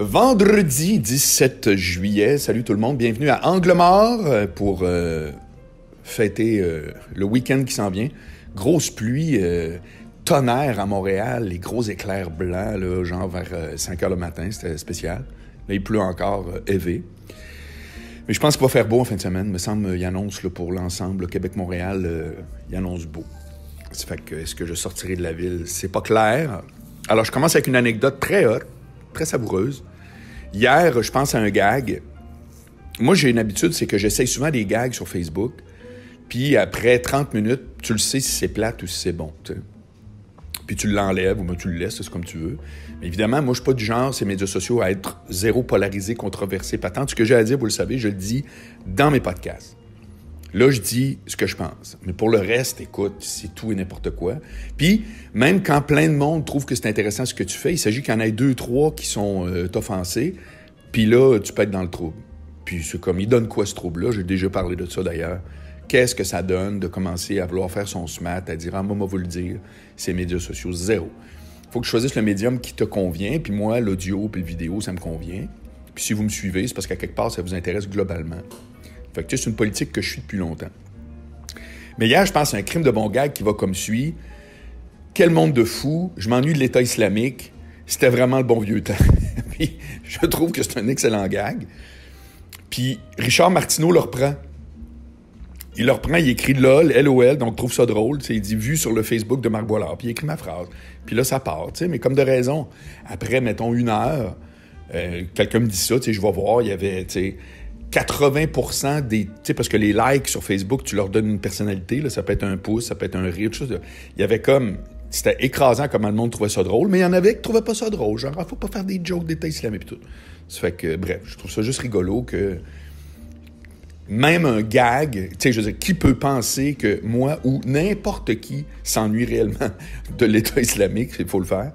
Vendredi 17 juillet, salut tout le monde, bienvenue à Angle Mort pour fêter le week-end qui s'en vient. Grosse pluie, tonnerre à Montréal, les gros éclairs blancs, là, genre vers 5 heures le matin, c'était spécial. Là, il pleut encore élevé. Mais je pense qu'il va faire beau en fin de semaine, me semble, il annonce là, pour l'ensemble, Québec-Montréal, il annonce beau. Ça fait que est-ce que je sortirai de la ville? C'est pas clair. Alors, je commence avec une anecdote très hot, très savoureuse. Hier, je pense à un gag. Moi, j'ai une habitude, c'est que j'essaye souvent des gags sur Facebook. Puis après 30 minutes, tu le sais si c'est plate ou si c'est bon. T'sais. Puis tu l'enlèves ou ben, tu le laisses, c'est comme tu veux. Mais évidemment, moi, je suis pas du genre, ces médias sociaux, à être zéro polarisé, controversé, patente. Ce que j'ai à dire, vous le savez, je le dis dans mes podcasts. Là, je dis ce que je pense. Mais pour le reste, écoute, c'est tout et n'importe quoi. Puis, même quand plein de monde trouve que c'est intéressant ce que tu fais, il s'agit qu'il y en ait 2-3 qui sont offensés. Puis là, tu peux être dans le trouble. Puis c'est comme, il donne quoi ce trouble-là? J'ai déjà parlé de ça d'ailleurs. Qu'est-ce que ça donne de commencer à vouloir faire son SMAT, à dire « Ah, moi, vous le dire, ces médias sociaux, zéro. » Il faut que je choisisse le médium qui te convient. Puis moi, l'audio puis le vidéo, ça me convient. Puis si vous me suivez, c'est parce qu'à quelque part, ça vous intéresse globalement. Fait que c'est une politique que je suis depuis longtemps. Mais hier, je pense à un crime de bon gag qui va comme suit. Quel monde de fous. Je m'ennuie de l'État islamique. C'était vraiment le bon vieux temps. Puis je trouve que c'est un excellent gag. Puis Richard Martineau le reprend. Il le reprend, il écrit LOL, LOL, donc trouve ça drôle. Il dit « Vu sur le Facebook de Marc Boilard ». Puis il écrit ma phrase. Puis là, ça part. Mais comme de raison. Après, mettons, 1 heure, quelqu'un me dit ça, je vais voir, il y avait... 80% des... Tu sais, parce que les likes sur Facebook, tu leur donnes une personnalité, là, ça peut être un pouce, ça peut être un rire, tout ça. Il y avait comme... C'était écrasant comment le monde trouvait ça drôle, mais il y en avait qui trouvaient pas ça drôle. Genre, faut pas faire des jokes d'État islamique et tout. Ça fait que, bref, je trouve ça juste rigolo que... Même un gag, tu sais, je veux dire, qui peut penser que moi ou n'importe qui s'ennuie réellement de l'État islamique, il faut le faire.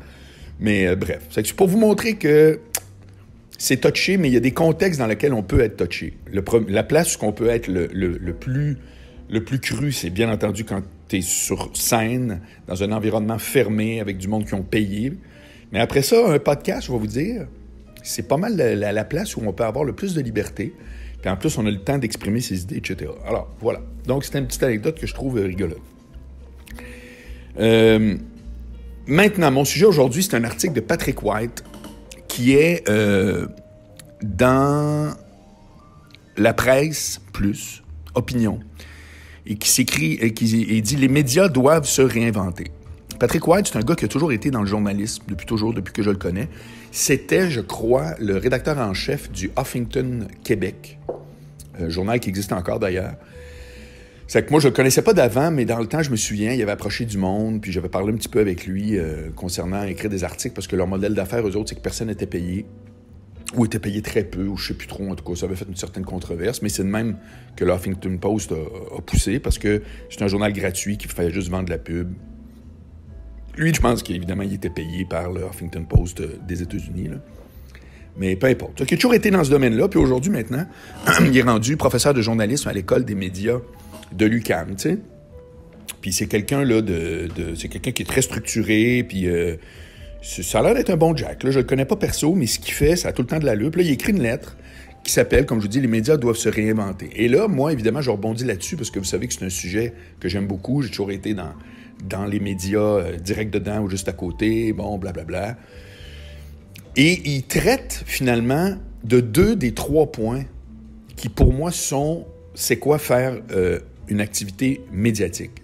Mais bref, c'est pour vous montrer que... C'est touché, mais il y a des contextes dans lesquels on peut être touché. La place où on peut être le plus cru, c'est bien entendu quand tu es sur scène, dans un environnement fermé, avec du monde qui ont payé. Mais après ça, un podcast, je vais vous dire, c'est pas mal la place où on peut avoir le plus de liberté. Puis en plus, on a le temps d'exprimer ses idées, etc. Alors, voilà. Donc, c'était une petite anecdote que je trouve rigolote. Maintenant, mon sujet aujourd'hui, c'est un article de Patrick White qui est dans la presse plus opinion et qui s'écrit et qui dit les médias doivent se réinventer. Patrick White, c'est un gars qui a toujours été dans le journalisme depuis que je le connais. C'était, je crois, le rédacteur en chef du Huffington Québec, journal qui existe encore d'ailleurs. C'est que moi, je le connaissais pas d'avant, mais dans le temps, je me souviens, il avait approché du monde, puis j'avais parlé un petit peu avec lui concernant écrire des articles, parce que leur modèle d'affaires, eux autres, c'est que personne n'était payé, ou était payé très peu, ou je sais plus trop, en tout cas, ça avait fait une certaine controverse, mais c'est de même que le Huffington Post a poussé, parce que c'est un journal gratuit qui fait juste vendre de la pub. Lui, je pense qu'évidemment, il était payé par le Huffington Post des États-Unis, là. Mais peu importe. Il a toujours été dans ce domaine-là, puis aujourd'hui, maintenant, il est rendu professeur de journalisme à l'école des médias de l'UQAM, tu sais. Puis c'est quelqu'un, là, c'est quelqu'un qui est très structuré, puis ça a l'air d'être un bon Jack. Là, je le connais pas perso, mais ce qu'il fait, ça a tout le temps de l'allure. Puis là, il écrit une lettre qui s'appelle, comme je vous dis, « Les médias doivent se réinventer ». Et là, moi, évidemment, je rebondis là-dessus, parce que vous savez que c'est un sujet que j'aime beaucoup. J'ai toujours été dans les médias, direct dedans ou juste à côté, bon, blablabla. Et il traite, finalement, de 2 des 3 points qui, pour moi, sont... C'est quoi faire... une activité médiatique.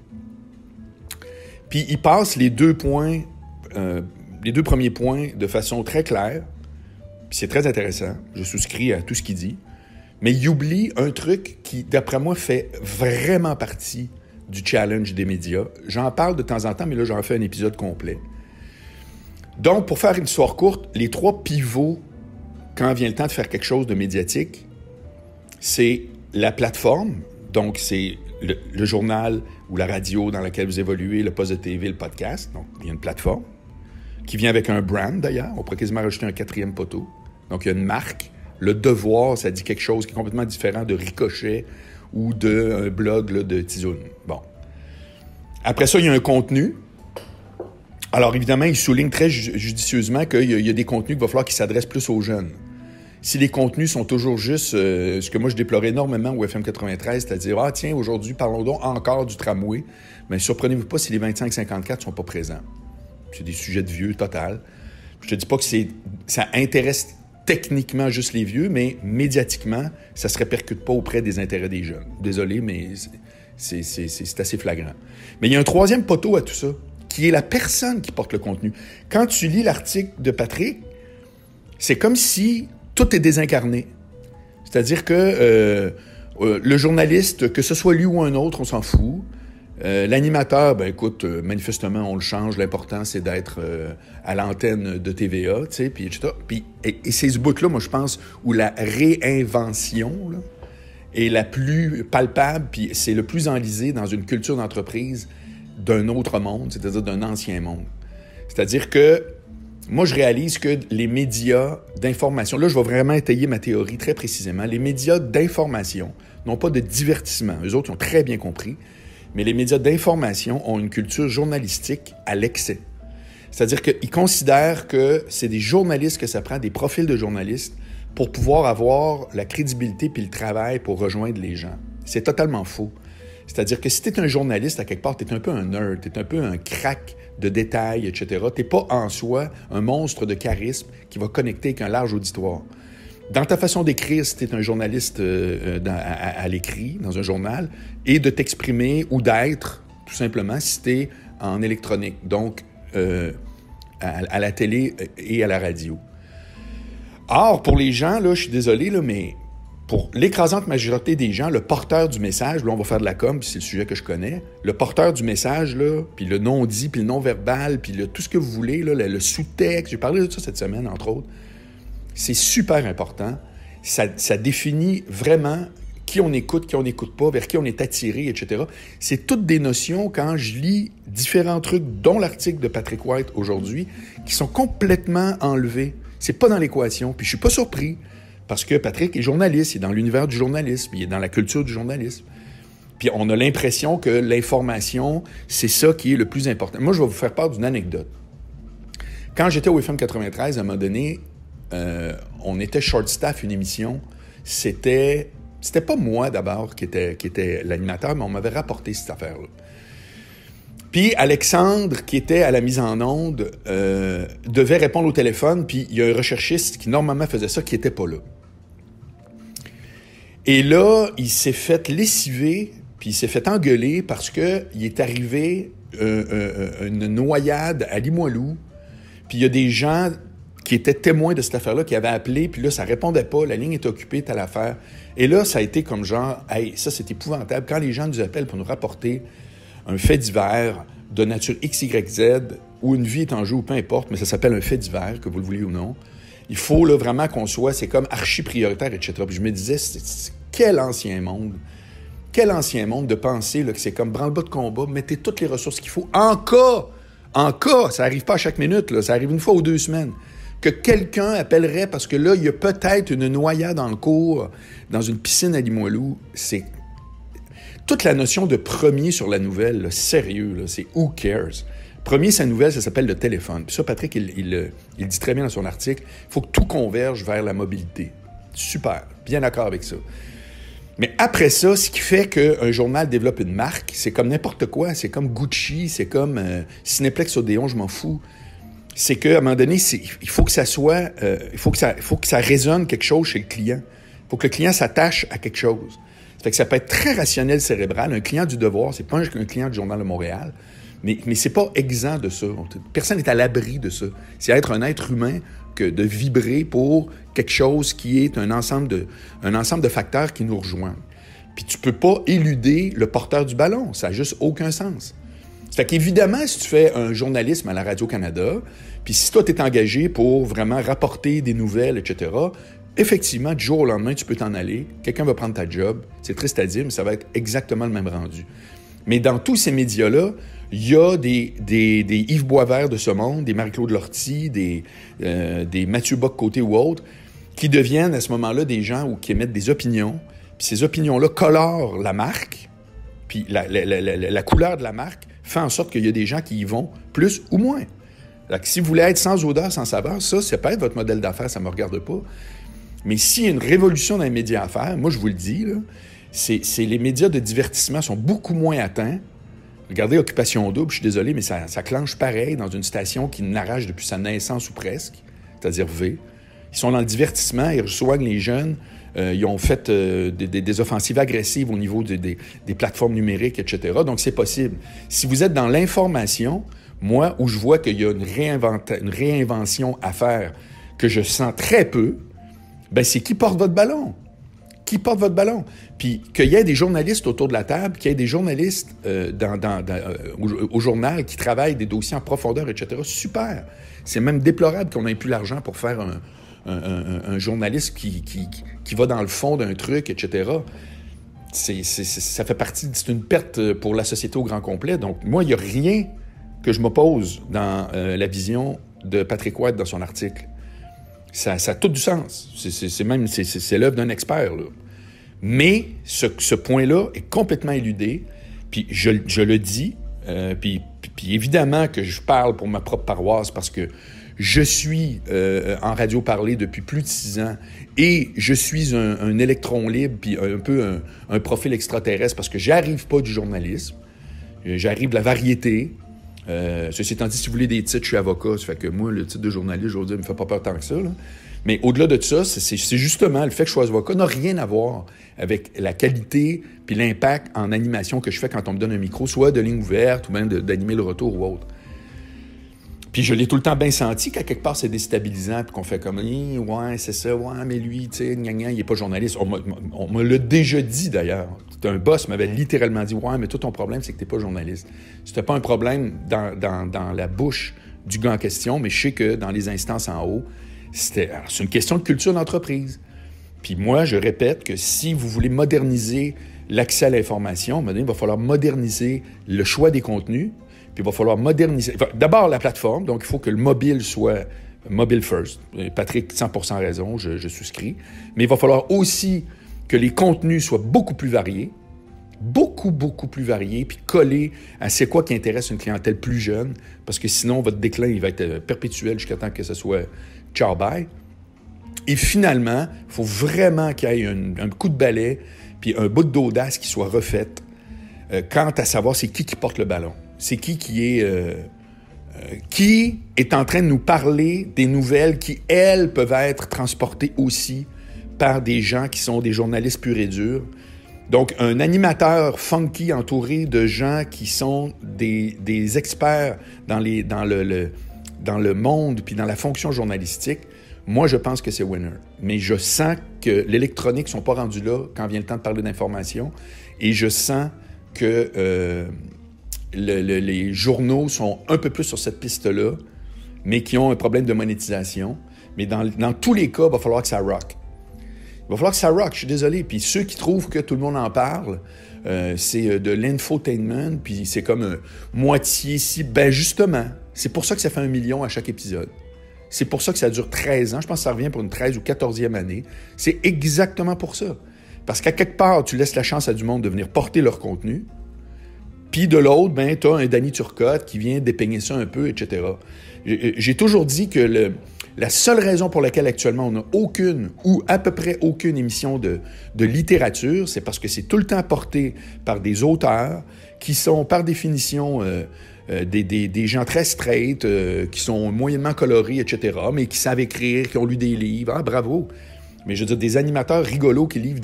Puis il passe les 2 points, les 2 premiers points de façon très claire, puis c'est très intéressant, je souscris à tout ce qu'il dit, mais il oublie un truc qui, d'après moi, fait vraiment partie du challenge des médias. J'en parle de temps en temps, mais là, j'en fais un épisode complet. Donc, pour faire une histoire courte, les 3 pivots, quand vient le temps de faire quelque chose de médiatique, c'est la plateforme, donc c'est le journal ou la radio dans laquelle vous évoluez, le poste de TV, le podcast. Donc, il y a une plateforme qui vient avec un brand, d'ailleurs. On pourrait quasiment rajouter un 4e poteau. Donc, il y a une marque. Le Devoir, ça dit quelque chose qui est complètement différent de Ricochet ou d'un blog là, de Tizoun. Bon. Après ça, il y a un contenu. Alors, évidemment, il souligne très judicieusement qu'il y a des contenus qu'il va falloir qu'ils s'adressent plus aux jeunes. Si les contenus sont toujours juste ce que moi je déplorais énormément au FM 93, c'est-à-dire, ah tiens, aujourd'hui, parlons donc encore du tramway, mais surprenez-vous pas si les 25-54 ne sont pas présents. C'est des sujets de vieux, total. Je te dis pas que ça intéresse techniquement juste les vieux, mais médiatiquement, ça se répercute pas auprès des intérêts des jeunes. Désolé, mais c'est assez flagrant. Mais il y a un troisième poteau à tout ça, qui est la personne qui porte le contenu. Quand tu lis l'article de Patrick, c'est comme si tout est désincarné. C'est-à-dire que le journaliste, que ce soit lui ou un autre, on s'en fout. L'animateur, ben écoute, manifestement, on le change. L'important, c'est d'être à l'antenne de TVA, tu sais, puis etc. Et c'est ce bout-là, moi, je pense, où la réinvention là, est la plus palpable, puis c'est le plus enlisé dans une culture d'entreprise d'un autre monde, c'est-à-dire d'un ancien monde. C'est-à-dire que moi, je réalise que les médias d'information, là, je vais vraiment étayer ma théorie très précisément, les médias d'information, non pas de divertissement, eux autres, ils ont très bien compris, mais les médias d'information ont une culture journalistique à l'excès. C'est-à-dire qu'ils considèrent que c'est des journalistes que ça prend, des profils de journalistes, pour pouvoir avoir la crédibilité puis le travail pour rejoindre les gens. C'est totalement faux. C'est-à-dire que si tu es un journaliste, à quelque part, tu es un peu un nerd, tu es un peu un crack de détails, etc. Tu n'es pas en soi un monstre de charisme qui va connecter avec un large auditoire. Dans ta façon d'écrire, si tu es un journaliste à l'écrit, dans un journal, et de t'exprimer ou d'être, tout simplement, si tu es en électronique, donc à la télé et à la radio. Or, pour les gens, là, je suis désolé, là, mais pour l'écrasante majorité des gens, le porteur du message, là, on va faire de la com, puis c'est le sujet que je connais, le porteur du message, là, puis le non-dit, puis le non-verbal, puis tout ce que vous voulez, là, le sous-texte, j'ai parlé de ça cette semaine, entre autres, c'est super important. Ça définit vraiment qui on écoute pas, vers qui on est attiré, etc. C'est toutes des notions, quand je lis différents trucs, dont l'article de Patrick White aujourd'hui, qui sont complètement enlevés. C'est pas dans l'équation, puis je suis pas surpris. Parce que Patrick est journaliste, il est dans l'univers du journalisme, il est dans la culture du journalisme. Puis on a l'impression que l'information, c'est ça qui est le plus important. Moi, je vais vous faire part d'une anecdote. Quand j'étais au FM 93, à un moment donné, on était short staff, une émission. C'était pas moi, d'abord, qui était l'animateur, mais on m'avait rapporté cette affaire-là. Puis Alexandre, qui était à la mise en onde, devait répondre au téléphone, puis il y a un recherchiste qui, normalement, faisait ça, qui n'était pas là. Et là, il s'est fait lessiver, puis il s'est fait engueuler parce qu'il est arrivé une noyade à Limoilou, puis il y a des gens qui étaient témoins de cette affaire-là, qui avaient appelé, puis là, ça répondait pas, la ligne est occupée, telle affaire. Et là, ça a été comme genre, hey, ça, c'est épouvantable. Quand les gens nous appellent pour nous rapporter un fait divers de nature X, Y, Z, où une vie est en jeu, ou peu importe, mais ça s'appelle un fait divers, que vous le vouliez ou non. Il faut là, vraiment qu'on soit, c'est comme archi-prioritaire, etc. Puis je me disais, quel ancien monde de penser là, que c'est comme branle-bas de combat, mettez toutes les ressources qu'il faut, en cas, ça arrive pas à chaque minute, là, ça arrive une fois ou 2 semaines, que quelqu'un appellerait, parce que là, il y a peut-être une noyade en cours dans une piscine à Limoilou, c'est toute la notion de premier sur la nouvelle, là, sérieux, là, c'est « who cares ». Premier, sa nouvelle, ça s'appelle le téléphone. Puis ça, Patrick, il dit très bien dans son article, il faut que tout converge vers la mobilité. Super, bien d'accord avec ça. Mais après ça, ce qui fait qu'un journal développe une marque, c'est comme n'importe quoi. C'est comme Gucci, c'est comme Cinéplex Odéon, je m'en fous. C'est qu'à un moment donné, il faut que ça soit... il faut que ça résonne quelque chose chez le client. Il faut que le client s'attache à quelque chose. Ça fait que ça peut être très rationnel cérébral. Un client du Devoir, c'est pas un client du Journal de Montréal, mais c'est pas exempt de ça. Personne n'est à l'abri de ça. C'est être un être humain que de vibrer pour quelque chose qui est un ensemble de facteurs qui nous rejoignent. Puis tu peux pas éluder le porteur du ballon. Ça n'a juste aucun sens. Ça fait qu'évidemment, si tu fais un journalisme à la Radio-Canada, puis si toi, tu es engagé pour vraiment rapporter des nouvelles, etc., effectivement, du jour au lendemain, tu peux t'en aller. Quelqu'un va prendre ta job. C'est triste à dire, mais ça va être exactement le même rendu. Mais dans tous ces médias-là, il y a des Yves Boisvert de ce monde, des Marie-Claude Lortie, des Mathieu Bock-Côté ou autres, qui deviennent à ce moment-là des gens qui émettent des opinions. Puis ces opinions-là colorent la marque, puis la couleur de la marque fait en sorte qu'il y a des gens qui y vont plus ou moins. Alors, si vous voulez être sans odeur, sans saveur, ça peut être votre modèle d'affaires, ça ne me regarde pas. Mais s'il y a une révolution dans les médias à faire, moi, je vous le dis, là, c'est les médias de divertissement sont beaucoup moins atteints. Regardez Occupation Double, je suis désolé, mais ça clenche pareil dans une station qui n'arrache depuis sa naissance ou presque, c'est-à-dire V. Ils sont dans le divertissement, ils reçoivent les jeunes, ils ont fait des offensives agressives au niveau des plateformes numériques, etc. Donc, c'est possible. Si vous êtes dans l'information, moi, où je vois qu'il y a une réinvention à faire que je sens très peu, ben c'est qui porte votre ballon? Qui porte votre ballon? Puis qu'il y ait des journalistes autour de la table, qu'il y ait des journalistes au journal qui travaillent des dossiers en profondeur, etc. Super! C'est même déplorable qu'on n'ait plus l'argent pour faire un journaliste qui va dans le fond d'un truc, etc. Ça fait partie... C'est une perte pour la société au grand complet. Donc, moi, il n'y a rien que je m'oppose dans la vision de Patrick White dans son article. Ça a tout du sens. C'est l'œuvre d'un expert, là. Mais ce point-là est complètement éludé. Puis je le dis, puis évidemment que je parle pour ma propre paroisse parce que je suis en radio parlé depuis plus de 6 ans et je suis un électron libre puis un peu un profil extraterrestre parce que j'arrive pas du journalisme, j'arrive de la variété. Ceci étant dit, si vous voulez des titres, je suis avocat. Ça fait que moi, le titre de journaliste, je veux dire, me fait pas peur tant que ça. Là. Mais au-delà de ça, c'est justement le fait que je sois avocat n'a rien à voir avec la qualité puis l'impact en animation que je fais quand on me donne un micro, soit de ligne ouverte ou même d'animer le retour ou autre. Puis je l'ai tout le temps bien senti qu'à quelque part, c'est déstabilisant puis qu'on fait comme « ouais, c'est ça, ouais, mais lui, tu sais, il n'est pas journaliste. » On me l'a déjà dit, d'ailleurs. Un boss m'avait littéralement dit « Ouais, mais toi, ton problème, c'est que tu n'es pas journaliste. » C'était pas un problème dans la bouche du gars en question, mais je sais que dans les instances en haut, c'est une question de culture d'entreprise. Puis moi, je répète que si vous voulez moderniser l'accès à l'information, il va falloir moderniser le choix des contenus, puis il va falloir moderniser... D'abord, la plateforme, donc il faut que le mobile soit mobile first. Patrick, 100% raison, je souscris. Mais il va falloir aussi que les contenus soient beaucoup plus variés, beaucoup plus variés, puis collés à c'est quoi qui intéresse une clientèle plus jeune, parce que sinon, votre déclin, il va être perpétuel jusqu'à temps que ce soit ciao, bye. Et finalement, il faut vraiment qu'il y ait un coup de balai, puis un bout d'audace qui soit refait quant à savoir c'est qui porte le ballon. C'est qui est en train de nous parler des nouvelles qui, elles, peuvent être transportées aussi par des gens qui sont des journalistes purs et durs. Donc, un animateur funky entouré de gens qui sont des experts dans le monde puis dans la fonction journalistique, moi, je pense que c'est winner. Mais je sens que l'électronique ne sont pas rendus là quand vient le temps de parler d'information et je sens que les journaux sont un peu plus sur cette piste-là, mais qui ont un problème de monétisation. Mais dans tous les cas, il va falloir que ça rock. Il va falloir que ça rock, je suis désolé. Puis ceux qui trouvent que tout le monde en parle, c'est de l'infotainment, puis c'est comme moitié ici. Ben justement, c'est pour ça que ça fait 1 million à chaque épisode. C'est pour ça que ça dure 13 ans. Je pense que ça revient pour une 13 ou 14e année. C'est exactement pour ça. Parce qu'à quelque part, tu laisses la chance à du monde de venir porter leur contenu. Puis de l'autre, ben, tu as un Danny Turcotte qui vient dépeigner ça un peu, etc. J'ai toujours dit que la seule raison pour laquelle actuellement on n'a aucune ou à peu près aucune émission de littérature, c'est parce que c'est tout le temps porté par des auteurs qui sont par définition des gens très straight, qui sont moyennement colorés, etc., mais qui savent écrire, qui ont lu des livres. Ah, bravo! Mais je veux dire, des animateurs rigolos qui lisent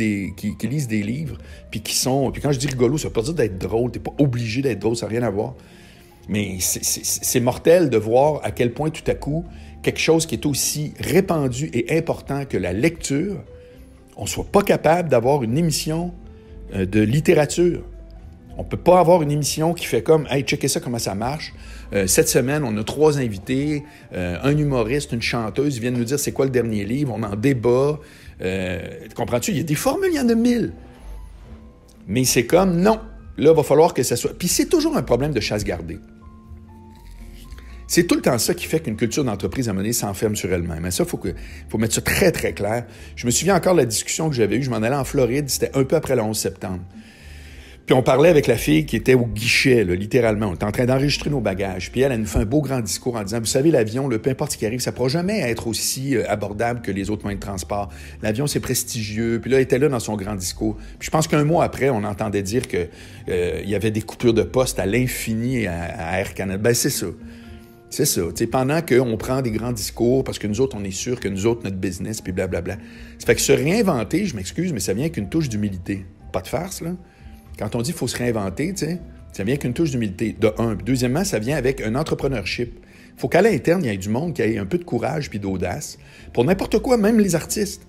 des livres, puis qui sont... Puis quand je dis rigolo, ça veut pas dire d'être drôle, t'es pas obligé d'être drôle, ça n'a rien à voir. Mais c'est mortel de voir à quel point, tout à coup, quelque chose qui est aussi répandu et important que la lecture, on ne soit pas capable d'avoir une émission de littérature. On ne peut pas avoir une émission qui fait comme « Hey, checkez ça, comment ça marche. Cette semaine, on a 3 invités, un humoriste, une chanteuse, ils viennent nous dire c'est quoi le dernier livre, on en débat. Comprends-tu? Il y a des formules, il y en a 1000. Mais c'est comme, non, là, il va falloir que ça soit... Puis c'est toujours un problème de chasse gardée. C'est tout le temps ça qui fait qu'une culture d'entreprise, à un moment donné, s'enferme sur elle-même. Mais ça, il faut mettre ça très, très clair. Je me souviens encore de la discussion que j'avais eue. Je m'en allais en Floride, c'était un peu après le 11 septembre. Puis on parlait avec la fille qui était au guichet, là, littéralement. On était en train d'enregistrer nos bagages. Puis elle nous fait un beau grand discours en disant, vous savez, l'avion, peu importe ce qui arrive, ça ne pourra jamais être aussi abordable que les autres moyens de transport. L'avion, c'est prestigieux. Puis là, elle était là dans son grand discours. Puis je pense qu'un mois après, on entendait dire que il y avait des coupures de poste à l'infini à Air Canada. Ben c'est ça. C'est ça. T'sais, pendant qu'on prend des grands discours, parce que nous autres, on est sûr que nous autres, notre business, puis blablabla. Ça fait que se réinventer, je m'excuse, mais ça vient avec une touche d'humilité. Pas de farce, là. Quand on dit qu'il faut se réinventer, ça vient avec une touche d'humilité, de un. Puis deuxièmement, ça vient avec un entrepreneurship. Il faut qu'à l'interne, il y ait du monde qui ait un peu de courage puis d'audace pour n'importe quoi, même les artistes.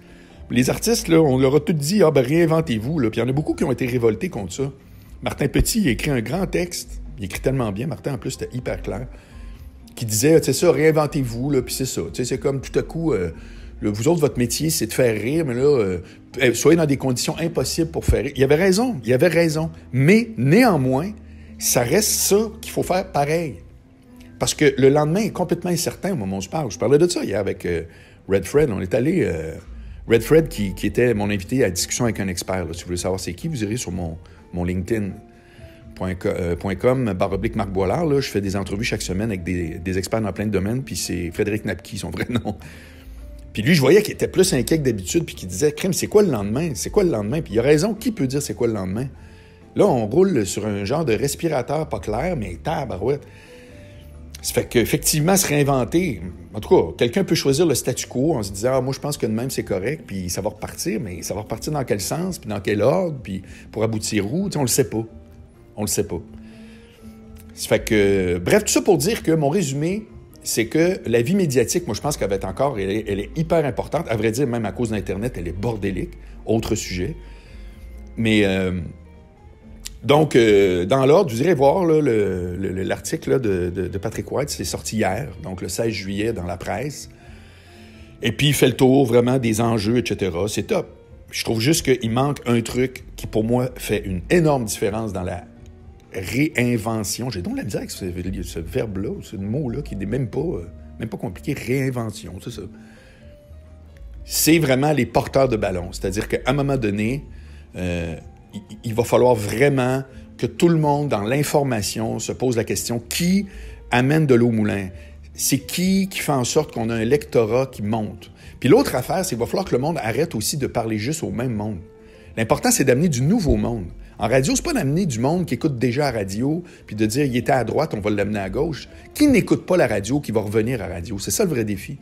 Les artistes, là, on leur a tout dit, réinventez-vous. Là. Puis il y en a beaucoup qui ont été révoltés contre ça. Martin Petit, il a écrit un grand texte. Il écrit tellement bien. Martin, en plus, c'était hyper clair. Qui disait, c'est ça, réinventez-vous, là, puis c'est ça. C'est comme tout à coup... vous autres, votre métier, c'est de faire rire, mais là, soyez dans des conditions impossibles pour faire rire. Il avait raison. Mais néanmoins, ça reste ça qu'il faut faire pareil. Parce que le lendemain est complètement incertain au moment où je parle. Je parlais de ça hier avec Red Fred. On est allé... Red Fred, qui était mon invité à discussion avec un expert. Là. Si vous voulez savoir c'est qui, vous irez sur mon LinkedIn.com/Marc Boilard. Là, je fais des entrevues chaque semaine avec des experts dans plein de domaines, puis c'est Frédéric Napki, son vrai nom. Puis lui, je voyais qu'il était plus inquiet que d'habitude, puis qu'il disait « Crème, c'est quoi le lendemain? C'est quoi le lendemain? » Puis il a raison, qui peut dire c'est quoi le lendemain? Là, on roule sur un genre de respirateur pas clair, mais tabarouette. Ça fait qu'effectivement, se réinventer, en tout cas, quelqu'un peut choisir le statu quo en se disant « Ah, moi, je pense que de même, c'est correct, puis ça va repartir, mais ça va repartir dans quel sens, puis dans quel ordre, puis pour aboutir où? » On le sait pas. On le sait pas. Ça fait que... Bref, tout ça pour dire que mon résumé, c'est que la vie médiatique, moi, je pense qu'elle va être encore... Elle est hyper importante. À vrai dire, même à cause d'Internet, elle est bordélique. Autre sujet. Mais... Donc, dans l'ordre, vous irez voir là, l'article là, de Patrick White, c'est sorti hier, donc le 16 juillet dans la presse. Et puis, il fait le tour vraiment des enjeux, etc. C'est top. Je trouve juste qu'il manque un truc qui, pour moi, fait une énorme différence dans la réinvention. J'ai donc la misère avec ce verbe-là, ce mot-là, qui n'est même pas compliqué. Réinvention, c'est ça. C'est vraiment les porteurs de ballon. C'est-à-dire qu'à un moment donné... il va falloir vraiment que tout le monde, dans l'information, se pose la question qui amène de l'eau au moulin? C'est qui fait en sorte qu'on a un lectorat qui monte? Puis l'autre affaire, c'est qu'il va falloir que le monde arrête aussi de parler juste au même monde. L'important, c'est d'amener du nouveau monde. En radio, c'est pas d'amener du monde qui écoute déjà la radio, puis de dire, il était à droite, on va l'amener à gauche. Qui n'écoute pas la radio, qui va revenir à la radio? C'est ça le vrai défi.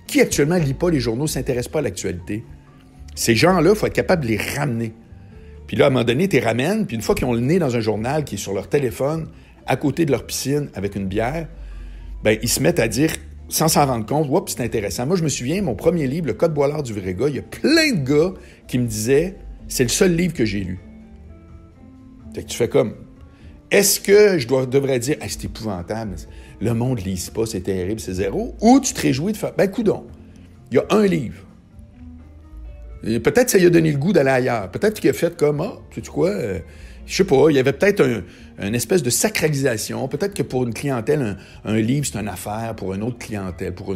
Qui actuellement lit pas les journaux, s'intéresse pas à l'actualité? Ces gens-là, il faut être capable de les ramener. Puis là, à un moment donné, tu les ramènes, puis une fois qu'ils ont le nez dans un journal qui est sur leur téléphone, à côté de leur piscine, avec une bière, bien, ils se mettent à dire, sans s'en rendre compte, « Oups, c'est intéressant. » Moi, je me souviens, mon premier livre, Le Code Boilard du vrai gars, il y a plein de gars qui me disaient, « C'est le seul livre que j'ai lu. » Fait que tu fais comme, est-ce que je devrais dire, « C'est épouvantable, le monde ne lise pas, c'est terrible, c'est zéro. » Ou tu te réjouis de faire, « Ben, coudonc, il y a un livre. » Et peut-être que ça lui a donné le goût d'aller ailleurs. Peut-être qu'il a fait comme, tu sais quoi, je sais pas, il y avait peut-être une espèce de sacralisation. Peut-être que pour une clientèle, un livre, c'est une affaire. Pour une autre clientèle, pour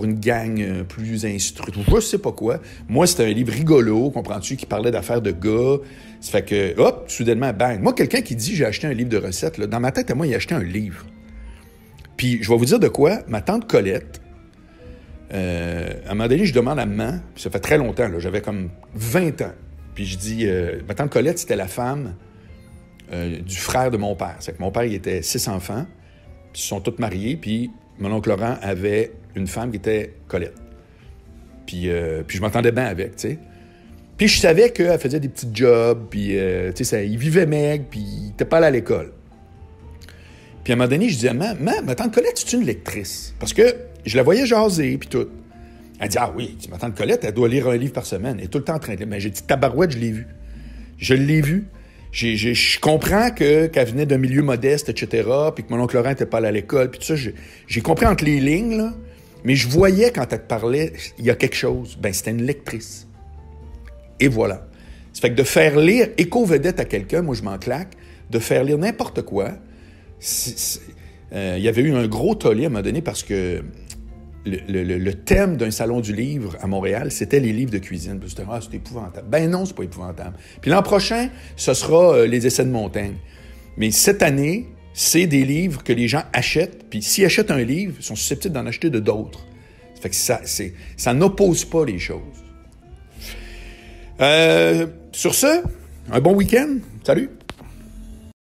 une gang plus instruite, je sais pas quoi. Moi, c'était un livre rigolo, comprends-tu, qui parlait d'affaires de gars. Ça fait que, hop, soudainement, bang. Moi, quelqu'un qui dit, j'ai acheté un livre de recettes, là, dans ma tête, à moi, il a acheté un livre. Puis, je vais vous dire de quoi, ma tante Colette, à un moment donné, je demande à maman, puis ça fait très longtemps, là, j'avais comme 20 ans, puis je dis, ma tante Colette, c'était la femme du frère de mon père. C'est que mon père, il était 6 enfants, puis ils sont tous mariés, puis mon oncle Laurent avait une femme qui était Colette. Puis je m'entendais bien avec, tu sais. Puis je savais qu'elle faisait des petits jobs, puis tu sais, il vivait maigre, puis il n'était pas allé à l'école. Puis à un moment donné, je disais, maman, ma tante Colette, c'est une lectrice. Parce que je la voyais jaser, puis tout. Elle dit, ah oui, ma tante Colette, elle doit lire un livre par semaine. Elle est tout le temps en train de lire. Mais j'ai dit, tabarouette, je l'ai vu. Je l'ai vu. Je comprends qu'elle venait d'un milieu modeste, etc., puis que mon oncle Laurent n'était pas allé à l'école, puis tout ça. J'ai compris entre les lignes, là. Mais je voyais, quand elle te parlait, il y a quelque chose. Ben, c'était une lectrice. Et voilà. Ça fait que de faire lire éco-vedette à quelqu'un, moi, je m'en claque, de faire lire n'importe quoi, il y avait eu un gros tollé à un moment donné parce que le thème d'un salon du livre à Montréal, c'était les livres de cuisine. Puis c'était, c'est épouvantable. Ben non, c'est pas épouvantable. Puis l'an prochain, ce sera les essais de montagne. Mais cette année, c'est des livres que les gens achètent. Puis s'ils achètent un livre, ils sont susceptibles d'en acheter de d'autres. Ça fait que ça n'oppose pas les choses. Sur ce, un bon week-end. Salut!